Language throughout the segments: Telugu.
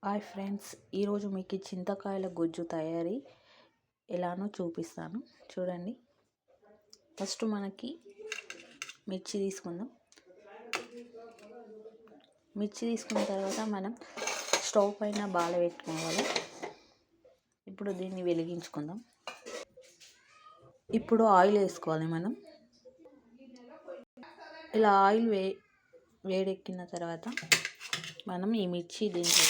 హాయ్ ఫ్రెండ్స్, ఈరోజు మీకు చింతకాయల గుజ్జు తయారీ ఎలానో చూపిస్తాను. చూడండి. ఫస్ట్ మనకి మిర్చి తీసుకుందాం. మిర్చి తీసుకున్న తర్వాత మనం స్టవ్ పైన బాల పెట్టుకోవాలి. ఇప్పుడు దీన్ని వెలిగించుకుందాం. ఇప్పుడు ఆయిల్ వేసుకోవాలి. మనం ఇలా ఆయిల్ వేడెక్కిన తర్వాత మనం ఈ మిర్చి దీంట్లో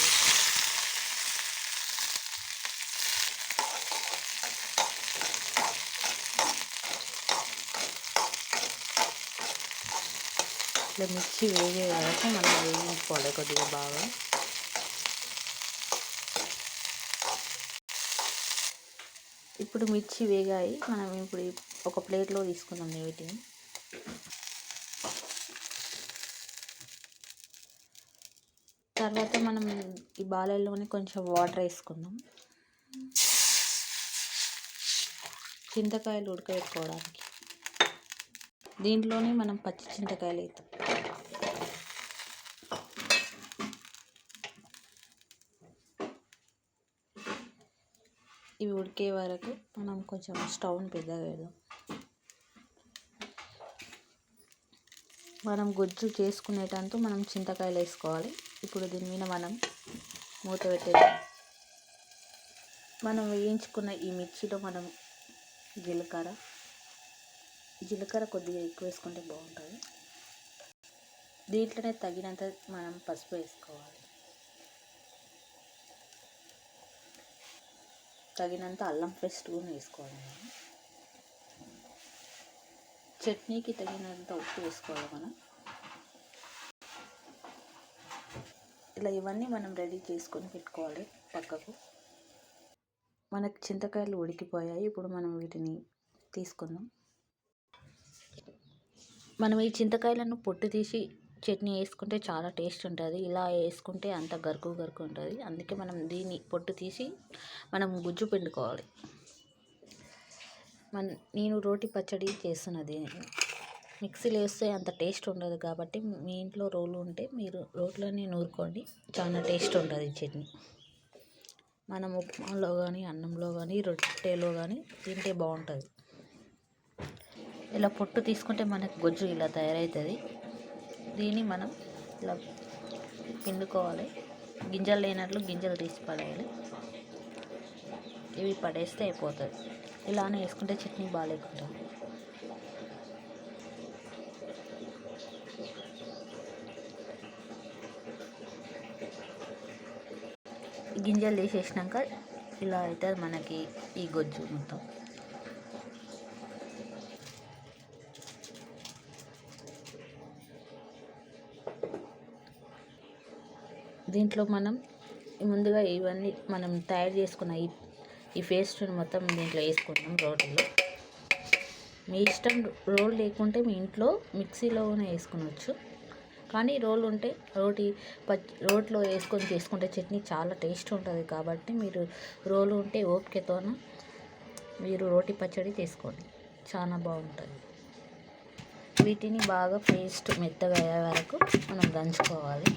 ఇట్లా మిర్చి వేగే వరకు మనం వేయించుకోవాలి కొద్దిగా బాగా. ఇప్పుడు మిర్చి వేగాయి. మనం ఇప్పుడు ఒక ప్లేట్లో తీసుకుందాం వీటిని. తర్వాత మనం ఈ బాలల్లోనే కొంచెం వాటర్ వేసుకుందాం, చింతకాయలు ఉడకబెట్టుకోవడానికి. దీంట్లోనే మనం పచ్చి చింతకాయలు వేస్తాం. ఇవి ఉడికే వరకు మనం కొంచెం స్టవ్ని పెద్దగా పెడదాం. మనం గుజ్జు చేసుకునేటంటూ మనం చింతకాయలు వేసుకోవాలి. ఇప్పుడు దీని మీద మనం మూత పెట్టేది. మనం వేయించుకున్న ఈ మిర్చిలో మనం జీలకర్ర కొద్దిగా ఎక్కువ వేసుకుంటే బాగుంటుంది. దీంట్లోనే తగినంత మనం పసుపు వేసుకోవాలి. తగినంత అల్లం పేస్ట్ కూడా వేసుకోవాలి. చట్నీకి తగినంత ఉప్పు వేసుకోవాలి మనం. ఇలా ఇవన్నీ మనం రెడీ చేసుకొని పెట్టుకోవాలి పక్కకు. మనకు చింతకాయలు ఉడికిపోయాయి. ఇప్పుడు మనం వీటిని తీసుకుందాం. మనం ఈ చింతకాయలను పొట్టు తీసి చట్నీ వేసుకుంటే చాలా టేస్ట్ ఉంటుంది. ఇలా వేసుకుంటే అంత గరుకు ఉంటుంది. అందుకే మనం దీన్ని పొట్టు తీసి మనం గుజ్జు పిండుకోవాలి. నేను రోటి పచ్చడి చేస్తున్నది. మిక్సీలో వేస్తే అంత టేస్ట్ ఉండదు కాబట్టి మీ ఇంట్లో రోలు ఉంటే మీరు రోట్లోనే నూరుకోండి. చాలా టేస్ట్ ఉంటుంది చట్నీ. మనం ఉప్మాలో కానీ, అన్నంలో కానీ, రొట్టెలో కానీ తింటే బాగుంటుంది. ఇలా పొట్టు తీసుకుంటే మనకు గుజ్జు ఇలా తయారవుతుంది. దీన్ని మనం ఇలా పిండుకోవాలి. గింజలు లేనట్లు గింజలు తీసి పడేయాలి. ఇవి పడేస్తే అయిపోతుంది. ఇలానే వేసుకుంటే చట్నీ బాగాలేకుంటుంది. గింజలు తీసేసినాక ఇలా అవుతుంది మనకి ఈ గుజ్జు మొత్తం. దీంట్లో మనం ముందుగా ఇవన్నీ మనం తయారు చేసుకున్న ఈ పేస్ట్ని మొత్తం దీంట్లో వేసుకుంటాం రోట్లో. మీ ఇష్టం. రోల్ లేకుంటే మీ ఇంట్లో మిక్సీలోనే వేసుకునవచ్చు. కానీ రోల్ ఉంటే రోట్లో వేసుకొని చేసుకుంటే చట్నీ చాలా టేస్ట్ ఉంటుంది. కాబట్టి మీరు రోలు ఉంటే ఓపికతోన మీరు రోటి పచ్చడి చేసుకోండి, చాలా బాగుంటుంది. వీటిని బాగా పేస్ట్ మెత్తగా అయ్యే వరకు మనం దంచుకోవాలి.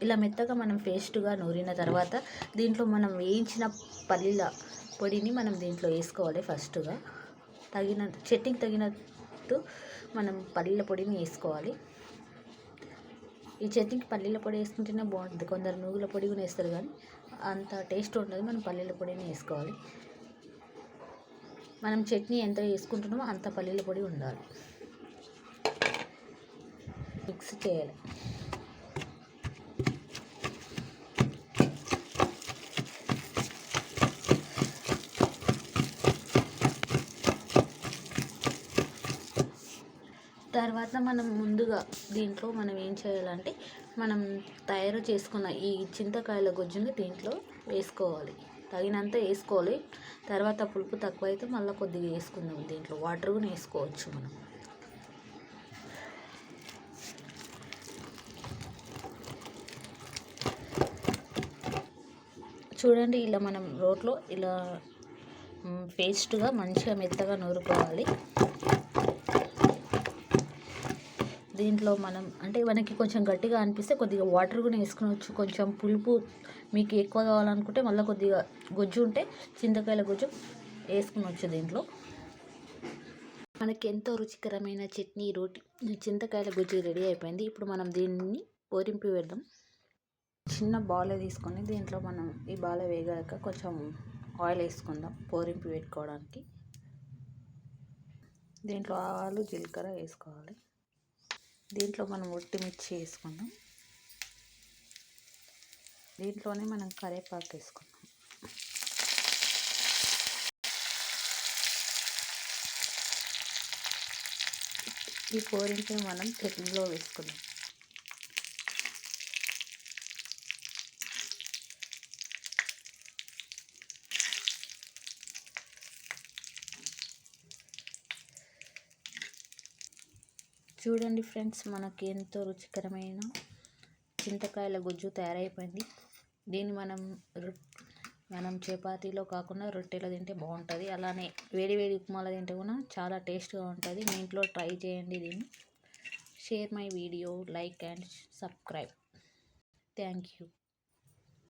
ఇలా మెత్తగా మనం పేస్ట్గా నూరిన తర్వాత దీంట్లో మనం వేయించిన పల్లీల పొడిని మనం దీంట్లో వేసుకోవాలి. ఫస్ట్గా చట్నీకి తగినట్టు మనం పల్లీల పొడిని వేసుకోవాలి. ఈ చట్నీకి పల్లీల పొడి వేసుకుంటేనే బాగుంటుంది. కొందరు నువ్వుల పొడి కూడా వేస్తారు కానీ అంత టేస్ట్ ఉండదు. మనం పల్లీల పొడిని వేసుకోవాలి. మనం చట్నీ ఎంత వేసుకుంటున్నామో అంత పల్లీల పొడి ఉండాలి. మిక్స్ చేయాలి. తర్వాత మనం ముందుగా దీంట్లో మనం ఏం చేయాలంటే మనం తయారు చేసుకున్న ఈ చింతకాయల గుజ్జుని దీంట్లో వేసుకోవాలి. తగినంత వేసుకోవాలి. తర్వాత పులుపు తక్కువ అయితే మళ్ళీ కొద్దిగా వేసుకుందాం. దీంట్లో వాటర్ కూడా వేసుకోవచ్చు మనం. చూడండి, ఇలా మనం రోట్లో ఇలా పేస్ట్గా మంచిగా మెత్తగా నూరుకోవాలి. దీంట్లో మనం అంటే మనకి కొంచెం గట్టిగా అనిపిస్తే కొద్దిగా వాటర్ కూడా వేసుకోవచ్చు. కొంచెం పులుపు మీకు ఎక్కువ కావాలనుకుంటే మళ్ళీ కొద్దిగా గుజ్జు ఉంటే చింతకాయల గుజ్జు వేసుకోవచ్చు దీంట్లో. మనకి ఎంతో రుచికరమైన చట్నీ రోటి చింతకాయల గుజ్జు రెడీ అయిపోయింది. ఇప్పుడు మనం దీన్ని పోరింపు వేద్దాం. చిన్న బాల్ తీసుకొని దీంట్లో మనం ఈ బాల వేగాక కొంచెం ఆయిల్ వేసుకుందాం పోరింపు పెట్టుకోవడానికి. దీంట్లో ఆవాలు జీలకర్ర వేసుకోవాలి. దీంట్లో మనం ఒట్టి మిర్చి వేసుకుందాం. దీంట్లోనే మనం కరివేపాకు వేసుకుందాం. ఈ పోరింపుని మనం చట్నీలో వేసుకుందాం. చూడండి ఫ్రెండ్స్, మనకి ఎంతో రుచికరమైన చింతకాయల గుజ్జు తయారైపోయింది. దీన్ని మనం చపాతీలో కాకుండా రొట్టెలో తింటే బాగుంటుంది. అలానే వేడి వేడి ఉప్మాలో తింటే కూడా చాలా టేస్ట్గా ఉంటుంది. మీ ఇంట్లో ట్రై చేయండి దీన్ని. Share my video, like and subscribe. Thank you.